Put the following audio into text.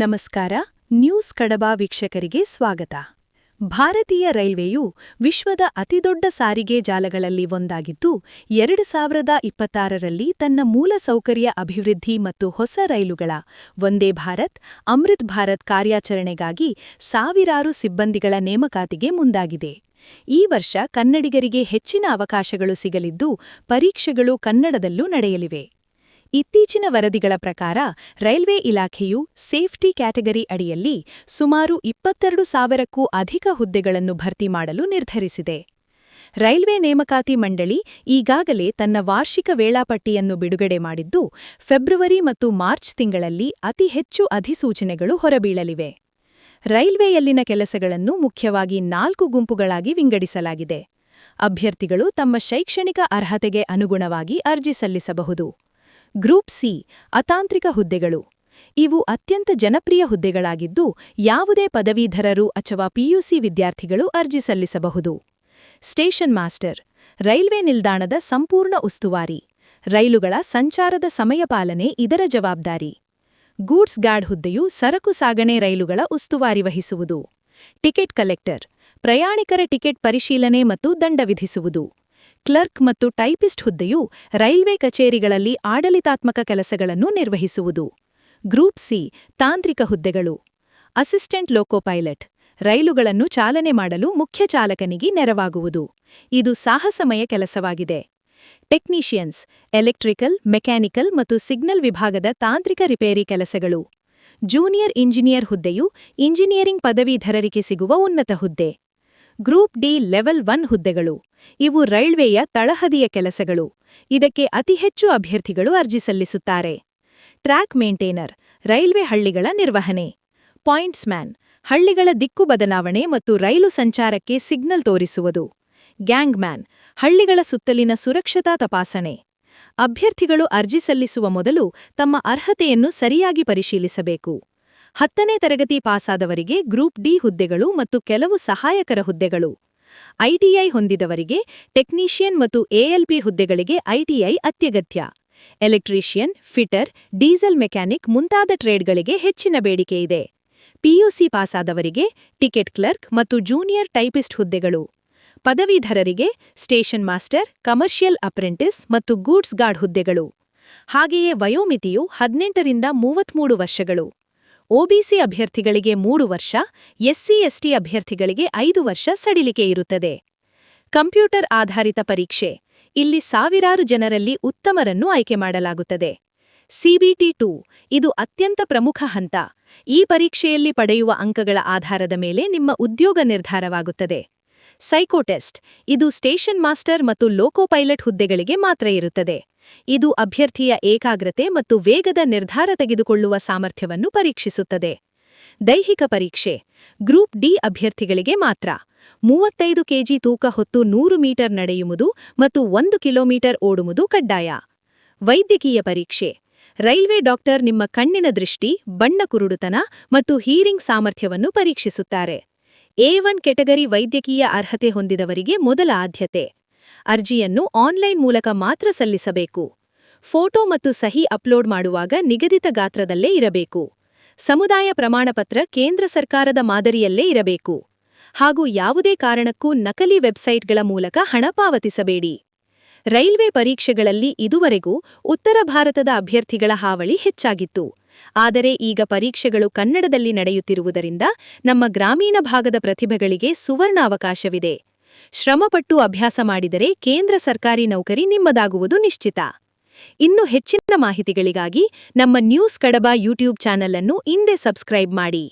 ನಮಸ್ಕಾರ. ನ್ಯೂಸ್ ಕಡಬ ವೀಕ್ಷಕರಿಗೆ ಸ್ವಾಗತ. ಭಾರತೀಯ ರೈಲ್ವೆಯು ವಿಶ್ವದ ಅತಿದೊಡ್ಡ ಸಾರಿಗೆ ಜಾಲಗಳಲ್ಲಿ ಒಂದಾಗಿದ್ದು 2026ರಲ್ಲಿ ತನ್ನ ಮೂಲಸೌಕರ್ಯ ಅಭಿವೃದ್ಧಿ ಮತ್ತು ಹೊಸ ರೈಲುಗಳ ವಂದೇ ಭಾರತ್, ಅಮೃತ್ ಭಾರತ್ ಕಾರ್ಯಾಚರಣೆಗಾಗಿ ಸಾವಿರಾರು ಸಿಬ್ಬಂದಿಗಳ ನೇಮಕಾತಿಗೆ ಮುಂದಾಗಿದೆ. ಈ ವರ್ಷ ಕನ್ನಡಿಗರಿಗೆ ಹೆಚ್ಚಿನ ಅವಕಾಶಗಳು ಸಿಗಲಿದ್ದು, ಪರೀಕ್ಷೆಗಳು ಕನ್ನಡದಲ್ಲೂ ನಡೆಯಲಿವೆ. ಇತ್ತೀಚಿನ ವರದಿಗಳ ಪ್ರಕಾರ ರೈಲ್ವೆ ಇಲಾಖೆಯು ಸೇಫ್ಟಿ ಕ್ಯಾಟಗರಿ ಅಡಿಯಲ್ಲಿ ಸುಮಾರು 22,000ಕ್ಕೂ ಅಧಿಕ ಹುದ್ದೆಗಳನ್ನು ಭರ್ತಿ ಮಾಡಲು ನಿರ್ಧರಿಸಿದೆ. ರೈಲ್ವೆ ನೇಮಕಾತಿ ಮಂಡಳಿ ಈಗಾಗಲೇ ತನ್ನ ವಾರ್ಷಿಕ ವೇಳಾಪಟ್ಟಿಯನ್ನು ಬಿಡುಗಡೆ ಮಾಡಿದ್ದು, ಫೆಬ್ರವರಿ ಮತ್ತು ಮಾರ್ಚ್ ತಿಂಗಳಲ್ಲಿ ಅತಿ ಹೆಚ್ಚು ಅಧಿಸೂಚನೆಗಳು ಹೊರಬೀಳಲಿವೆ. ರೈಲ್ವೆಯಲ್ಲಿನ ಕೆಲಸಗಳನ್ನು ಮುಖ್ಯವಾಗಿ 4 ಗುಂಪುಗಳಾಗಿ ವಿಂಗಡಿಸಲಾಗಿದೆ. ಅಭ್ಯರ್ಥಿಗಳು ತಮ್ಮ ಶೈಕ್ಷಣಿಕ ಅರ್ಹತೆಗೆ ಅನುಗುಣವಾಗಿ ಅರ್ಜಿ ಸಲ್ಲಿಸಬಹುದು. ಗ್ರೂಪ್ ಸಿ ಅತಾಂತ್ರಿಕ ಹುದ್ದೆಗಳು. ಇವು ಅತ್ಯಂತ ಜನಪ್ರಿಯ ಹುದ್ದೆಗಳಾಗಿದ್ದು, ಯಾವುದೇ ಪದವೀಧರರು ಅಥವಾ ಪಿಯುಸಿ ವಿದ್ಯಾರ್ಥಿಗಳು ಅರ್ಜಿ ಸಲ್ಲಿಸಬಹುದು. ಸ್ಟೇಷನ್ ಮಾಸ್ಟರ್ ರೈಲ್ವೆ ನಿಲ್ದಾಣದ ಸಂಪೂರ್ಣ ಉಸ್ತುವಾರಿ. ರೈಲುಗಳ ಸಂಚಾರದ ಸಮಯ ಪಾಲನೆ ಇದರ ಜವಾಬ್ದಾರಿ. ಗೂಡ್ಸ್ ಗಾರ್ಡ್ ಹುದ್ದೆಯು ಸರಕು ಸಾಗಣೆ ರೈಲುಗಳ ಉಸ್ತುವಾರಿ ವಹಿಸುವುದು. ಟಿಕೆಟ್ ಕಲೆಕ್ಟರ್ ಪ್ರಯಾಣಿಕರ ಟಿಕೆಟ್ ಪರಿಶೀಲನೆ ಮತ್ತು ದಂಡ ವಿಧಿಸುವುದು. ಕ್ಲರ್ಕ್ ಮತ್ತು ಟೈಪಿಸ್ಟ್ ಹುದ್ದೆಯು ರೈಲ್ವೆ ಕಚೇರಿಗಳಲ್ಲಿ ಆಡಳಿತಾತ್ಮಕ ಕೆಲಸಗಳನ್ನು ನಿರ್ವಹಿಸುವುದು. ಗ್ರೂಪ್ ಸಿ ತಾಂತ್ರಿಕ ಹುದ್ದೆಗಳು. ಅಸಿಸ್ಟೆಂಟ್ ಲೋಕೋ ಪೈಲಟ್ ರೈಲುಗಳನ್ನು ಚಾಲನೆ ಮಾಡಲು ಮುಖ್ಯ ಚಾಲಕನಿಗೆ ನೆರವಾಗುವುದು. ಇದು ಸಾಹಸಮಯ ಕೆಲಸವಾಗಿದೆ. ಟೆಕ್ನಿಷಿಯನ್ಸ್ ಎಲೆಕ್ಟ್ರಿಕಲ್, ಮೆಕ್ಯಾನಿಕಲ್ ಮತ್ತು ಸಿಗ್ನಲ್ ವಿಭಾಗದ ತಾಂತ್ರಿಕ ರಿಪೇರಿ ಕೆಲಸಗಳು. ಜೂನಿಯರ್ ಇಂಜಿನಿಯರ್ ಹುದ್ದೆಯು ಇಂಜಿನಿಯರಿಂಗ್ ಪದವೀಧರರಿಗೆ ಸಿಗುವ ಉನ್ನತ ಹುದ್ದೆ. ಗ್ರೂಪ್ ಡಿ ಲೆವೆಲ್ 1 ಹುದ್ದೆಗಳು. ಇವು ರೈಲ್ವೆಯ ತಳಹದಿಯ ಕೆಲಸಗಳು. ಇದಕ್ಕೆ ಅತಿ ಹೆಚ್ಚು ಅಭ್ಯರ್ಥಿಗಳು ಅರ್ಜಿ ಸಲ್ಲಿಸುತ್ತಾರೆ. ಟ್ರ್ಯಾಕ್ ಮೇಂಟೇನರ್ ರೈಲ್ವೆ ಹಳ್ಳಿಗಳ ನಿರ್ವಹಣೆ. ಪಾಯಿಂಟ್ಸ್ಮ್ಯಾನ್ ಹಳ್ಳಿಗಳ ದಿಕ್ಕು ಬದಲಾವಣೆ ಮತ್ತು ರೈಲು ಸಂಚಾರಕ್ಕೆ ಸಿಗ್ನಲ್ ತೋರಿಸುವುದು. ಗ್ಯಾಂಗ್ಮ್ಯಾನ್ ಹಳ್ಳಿಗಳ ಸುತ್ತಲಿನ ಸುರಕ್ಷತಾ ತಪಾಸಣೆ. ಅಭ್ಯರ್ಥಿಗಳು ಅರ್ಜಿ ಸಲ್ಲಿಸುವ ಮೊದಲು ತಮ್ಮ ಅರ್ಹತೆಯನ್ನು ಸರಿಯಾಗಿ ಪರಿಶೀಲಿಸಬೇಕು. 10ನೇ ತರಗತಿ ಪಾಸಾದವರಿಗೆ ಗ್ರೂಪ್ ಡಿ ಹುದ್ದೆಗಳು ಮತ್ತು ಕೆಲವು ಸಹಾಯಕರ ಹುದ್ದೆಗಳು. ಐಟಿಐ ಹೊಂದಿದವರಿಗೆ ಟೆಕ್ನಿಷಿಯನ್ ಮತ್ತು ಎಎಲ್ಪಿ ಹುದ್ದೆಗಳಿಗೆ ಐಟಿಐ ಅತ್ಯಗತ್ಯ. ಎಲೆಕ್ಟ್ರಿಷಿಯನ್, ಫಿಟರ್, ಡೀಸೆಲ್ ಮೆಕ್ಯಾನಿಕ್ ಮುಂತಾದ ಟ್ರೇಡ್ಗಳಿಗೆ ಹೆಚ್ಚಿನ ಬೇಡಿಕೆಯಿದೆ. ಪಿಯುಸಿ ಪಾಸಾದವರಿಗೆ ಟಿಕೆಟ್ ಕ್ಲರ್ಕ್ ಮತ್ತು ಜೂನಿಯರ್ ಟೈಪಿಸ್ಟ್ ಹುದ್ದೆಗಳು. ಪದವೀಧರರಿಗೆ ಸ್ಟೇಷನ್ ಮಾಸ್ಟರ್, ಕಮರ್ಷಿಯಲ್ ಅಪ್ರೆಂಟಿಸ್ ಮತ್ತು ಗೂಡ್ಸ್ ಗಾರ್ಡ್ ಹುದ್ದೆಗಳು. ಹಾಗೆಯೇ ವಯೋಮಿತಿಯು 18ರಿಂದ 33 ವರ್ಷಗಳು. ಒಬಿಸಿ ಅಭ್ಯರ್ಥಿಗಳಿಗೆ 3 ವರ್ಷ, ಎಸ್ಸಿ/ಎಸ್ಟಿ ಅಭ್ಯರ್ಥಿಗಳಿಗೆ 5 ವರ್ಷ ಸಡಿಲಿಕೆ ಇರುತ್ತದೆ. ಕಂಪ್ಯೂಟರ್ ಆಧಾರಿತ ಪರೀಕ್ಷೆ ಇಲ್ಲಿ ಸಾವಿರಾರು ಜನರಲ್ಲಿ ಉತ್ತಮರನ್ನು ಆಯ್ಕೆ ಮಾಡಲಾಗುತ್ತದೆ. CBT-2 ಇದು ಅತ್ಯಂತ ಪ್ರಮುಖ ಹಂತ. ಈ ಪರೀಕ್ಷೆಯಲ್ಲಿ ಪಡೆಯುವ ಅಂಕಗಳ ಆಧಾರದ ಮೇಲೆ ನಿಮ್ಮ ಉದ್ಯೋಗ ನಿರ್ಧಾರವಾಗುತ್ತದೆ. ಸೈಕೋಟೆಸ್ಟ್ ಇದು ಸ್ಟೇಷನ್ ಮಾಸ್ಟರ್ ಮತ್ತು ಲೋಕೋ ಪೈಲಟ್ ಹುದ್ದೆಗಳಿಗೆ ಮಾತ್ರ ಇರುತ್ತದೆ. ಇದು ಅಭ್ಯರ್ಥಿಯ ಏಕಾಗ್ರತೆ ಮತ್ತು ವೇಗದ ನಿರ್ಧಾರ ತೆಗೆದುಕೊಳ್ಳುವ ಸಾಮರ್ಥ್ಯವನ್ನು ಪರೀಕ್ಷಿಸುತ್ತದೆ. ದೈಹಿಕ ಪರೀಕ್ಷೆ ಗ್ರೂಪ್ ಡಿ ಅಭ್ಯರ್ಥಿಗಳಿಗೆ ಮಾತ್ರ. 35 ಕೆಜಿ ತೂಕ ಹೊತ್ತು 100 ಮೀಟರ್ ನಡೆಯುವುದು ಮತ್ತು 1 ಕಿಲೋಮೀಟರ್ ಓಡುವುದು ಕಡ್ಡಾಯ. ವೈದ್ಯಕೀಯ ಪರೀಕ್ಷೆ ರೈಲ್ವೆ ಡಾಕ್ಟರ್ ನಿಮ್ಮ ಕಣ್ಣಿನ ದೃಷ್ಟಿ, ಬಣ್ಣ ಕುರುಡುತನ ಮತ್ತು ಹೀರಿಂಗ್ ಸಾಮರ್ಥ್ಯವನ್ನು ಪರೀಕ್ಷಿಸುತ್ತಾರೆ. A1 ಕೆಟಗರಿ ವೈದ್ಯಕೀಯ ಅರ್ಹತೆ ಹೊಂದಿದವರಿಗೆ ಮೊದಲ ಆದ್ಯತೆ. ಅರ್ಜಿಯನ್ನು ಆನ್ಲೈನ್ ಮೂಲಕ ಮಾತ್ರ ಸಲ್ಲಿಸಬೇಕು. ಫೋಟೋ ಮತ್ತು ಸಹಿ ಅಪ್ಲೋಡ್ ಮಾಡುವಾಗ ನಿಗದಿತ ಗಾತ್ರದಲ್ಲೇ ಇರಬೇಕು. ಸಮುದಾಯ ಪ್ರಮಾಣಪತ್ರ ಕೇಂದ್ರ ಸರ್ಕಾರದ ಮಾದರಿಯಲ್ಲೇ ಇರಬೇಕು. ಹಾಗೂ ಯಾವುದೇ ಕಾರಣಕ್ಕೂ ನಕಲಿ ವೆಬ್ಸೈಟ್ಗಳ ಮೂಲಕ ಹಣ ಪಾವತಿಸಬೇಡಿ. ರೈಲ್ವೆ ಪರೀಕ್ಷೆಗಳಲ್ಲಿ ಇದುವರೆಗೂ ಉತ್ತರ ಭಾರತದ ಅಭ್ಯರ್ಥಿಗಳ ಹಾವಳಿ ಹೆಚ್ಚಾಗಿತ್ತು. ಆದರೆ ಈಗ ಪರೀಕ್ಷೆಗಳು ಕನ್ನಡದಲ್ಲಿ ನಡೆಯುತ್ತಿರುವುದರಿಂದ ನಮ್ಮ ಗ್ರಾಮೀಣ ಭಾಗದ ಪ್ರತಿಭೆಗಳಿಗೆ ಸುವರ್ಣ ಅವಕಾಶವಿದೆ. ಶ್ರಮಪಟ್ಟು ಅಭ್ಯಾಸ ಮಾಡಿದರೆ ಕೇಂದ್ರ ಸರ್ಕಾರಿ ನೌಕರಿ ನಿಮ್ಮದಾಗುವುದು ನಿಶ್ಚಿತ. ಇನ್ನು ಹೆಚ್ಚಿನ ಮಾಹಿತಿಗಳಿಗಾಗಿ ನಮ್ಮ ನ್ಯೂಸ್ ಕಡಬ ಯೂಟ್ಯೂಬ್ ಚಾನಲ್ ಅನ್ನು ಹಿಂದೆ ಸಬ್ಸ್ಕ್ರೈಬ್ ಮಾಡಿ.